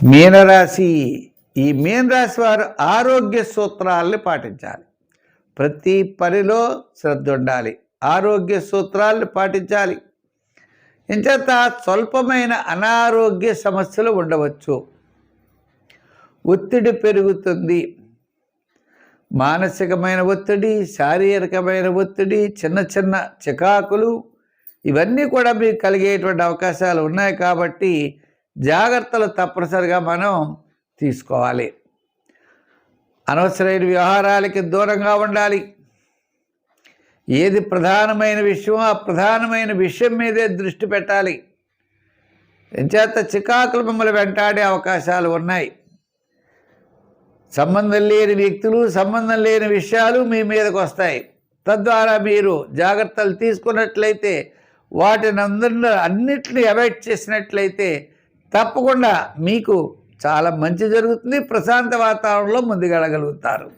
మీనరాశి. ఈ మీనరాశి వారు ఆరోగ్య సూత్రాలని పాటించాలి. ప్రతి పనిలో శ్రద్ధ ఉండాలి. ఆరోగ్య సూత్రాలను పాటించాలి. ఇంచేత స్వల్పమైన అనారోగ్య సమస్యలు ఉండవచ్చు. ఒత్తిడి పెరుగుతుంది. మానసికమైన ఒత్తిడి, శారీరకమైన ఒత్తిడి, చిన్న చిన్న చికాకులు ఇవన్నీ కూడా మీకు కలిగేటువంటి అవకాశాలు ఉన్నాయి. కాబట్టి జాగ్రత్తలు తప్పనిసరిగా మనం తీసుకోవాలి. అనవసరమైన వ్యవహారాలకి దూరంగా ఉండాలి. ఏది ప్రధానమైన విషయం ఆ ప్రధానమైన విషయం మీదే దృష్టి పెట్టాలి. ఎంచేత చికాకులు మిమ్మల్ని వెంటాడే అవకాశాలు ఉన్నాయి. సంబంధం లేని వ్యక్తులు, సంబంధం లేని విషయాలు మీ మీదకు వస్తాయి. తద్వారా మీరు జాగ్రత్తలు తీసుకున్నట్లయితే, వాటిని అన్నిటిని అవాయిడ్ చేసినట్లయితే తప్పకుండా మీకు చాలా మంచి జరుగుతుంది. ప్రశాంత వాతావరణంలో ముందుకెళ్ళగలుగుతారు.